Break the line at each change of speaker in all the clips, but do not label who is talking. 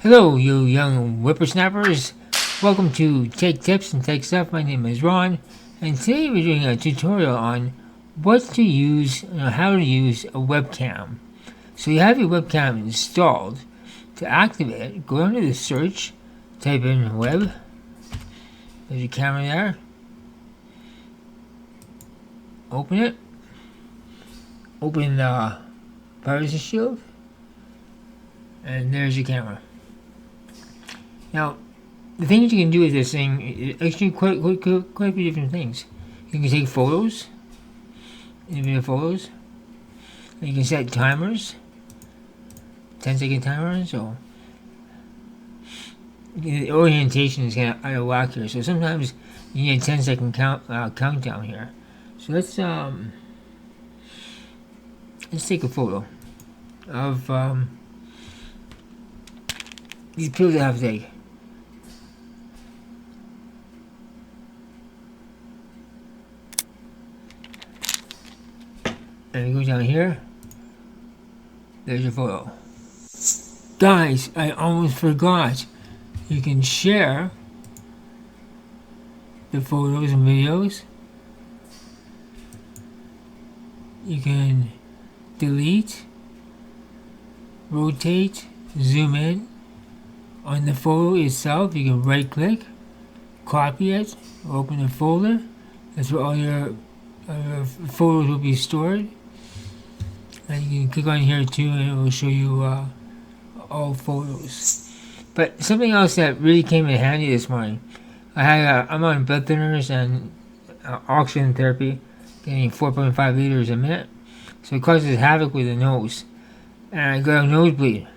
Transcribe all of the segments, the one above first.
Hello, you young whippersnappers. Welcome to Tech Tips and Tech Stuff. My name is Ron, and today we're doing a tutorial on what to use, how to use a webcam. So you have your webcam installed. To activate it, go under the search, type in web. There's your camera there. Open it. Open the Privacy Shield, and there's your camera. Now, the things you can do with this thing is actually quite a few different things. You can take photos, individual photos. You can set timers, 10-second timers. So the orientation is kind of out of whack here. So sometimes you need a 10-second countdown here. So let's take a photo of these pills I have to take. And we go down here. There's your photo. Guys, I almost forgot. You can share the photos and videos. You can delete, rotate, zoom in. On the photo itself, you can right click, copy it, open a folder. That's where all your photos will be stored. And you can click on here too, and it will show you all photos. But something else that really came in handy this morning, I'm on blood thinners and oxygen therapy, getting 4.5 liters a minute, so it causes havoc with the nose, and I got a nosebleed.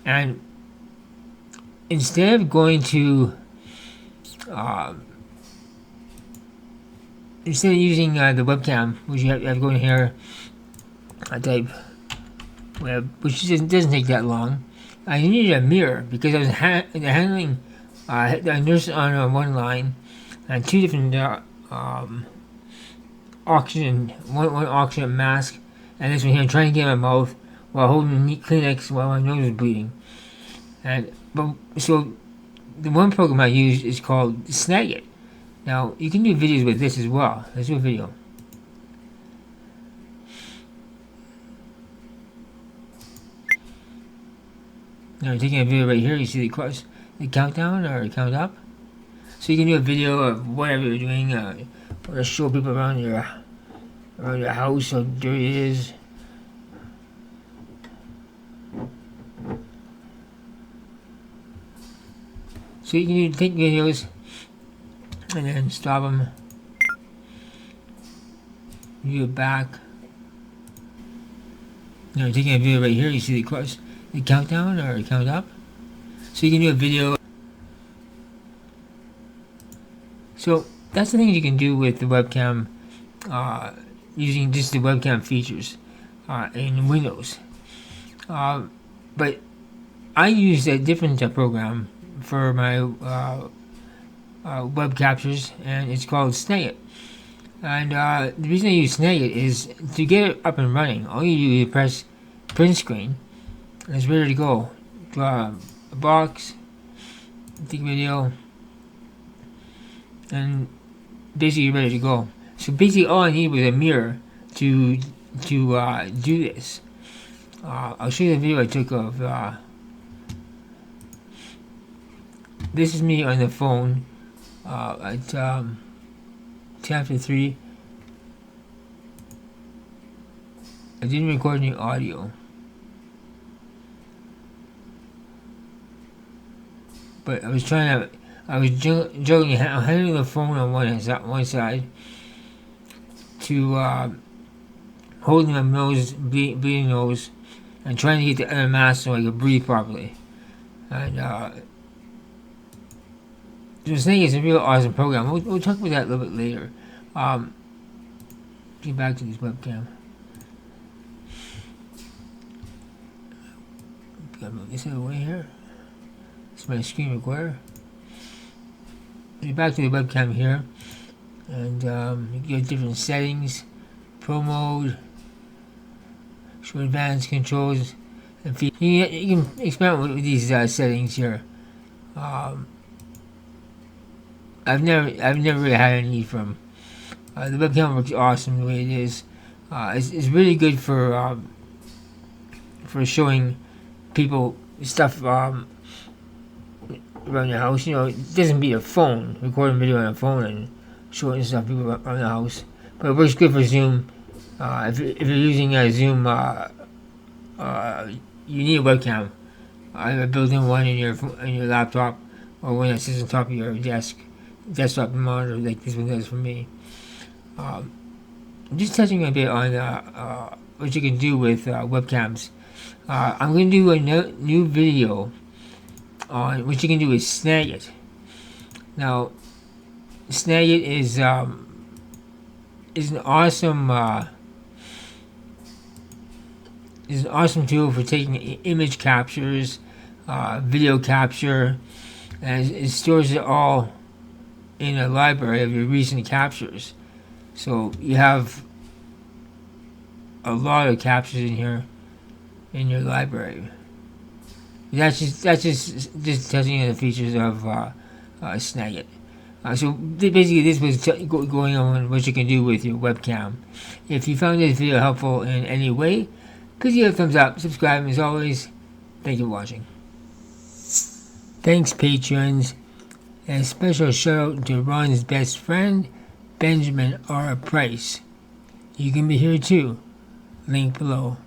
And instead of going to instead of using the webcam, which you have to go in here, type web, which doesn't take that long. I needed a mirror because I was handling a nurse on one line and two different oxygen, one oxygen mask, and this one here, trying to get in my mouth while holding the Kleenex while my nose was bleeding. So the one program I use is called Snagit. Now you can do videos with this as well. Let's do a video. Now I'm taking a video right here. You see the countdown or the count up. So you can do a video of whatever you're doing, or show people around your house how dirty it is. So you can take videos and then stop them. Do it back. Now I'm taking a video right here. You see the countdown or count up. So you can do a video. So that's the things you can do with the webcam, using just the webcam features in Windows. But I use a different program for my web captures, and it's called Snagit. And the reason I use Snagit is to get it up and running. All you do is press print screen, and it's ready to go. Draw a box, take a video, and basically you're ready to go. So basically all I need was a mirror to do this. I'll show you the video I took of this is me on the phone at 10 after 3. I didn't record any audio, but I was juggling, handling the phone on one side to holding my nose, bleeding nose, and trying to get the other mask so I could breathe properly. And this thing is a real awesome program. We'll talk about that a little bit later. Get back to this webcam. Gotta move this out of the way here. It's my screen recorder. Get back to the webcam here, and you get different settings, pro mode, show advanced controls, If you can experiment with these settings here. I've never really had any need for them. The webcam works awesome the way it is. It's really good for showing people stuff around your house. You know, it doesn't beat a phone, recording video on a phone and showing stuff people around the house. But it works good for Zoom. If you're using Zoom, you need a webcam. Either a built-in one in your laptop, or one that sits on top of your desktop monitor, like this one does for me. I'm just touching a bit on what you can do with webcams. I'm going to do a new video on what you can do with Snagit. Now, Snagit is an awesome tool for taking image captures, video capture, and it stores it all in a library of your recent captures. So you have a lot of captures in here in your library. That's just touching on the features of Snagit. So basically, this was going on what you can do with your webcam. If you found this video helpful in any way, please give it a thumbs up, subscribe, and as always, thank you for watching. Thanks, patrons. And a special shout out to Ron's best friend, Benjamin R. Price. You can be here too. Link below.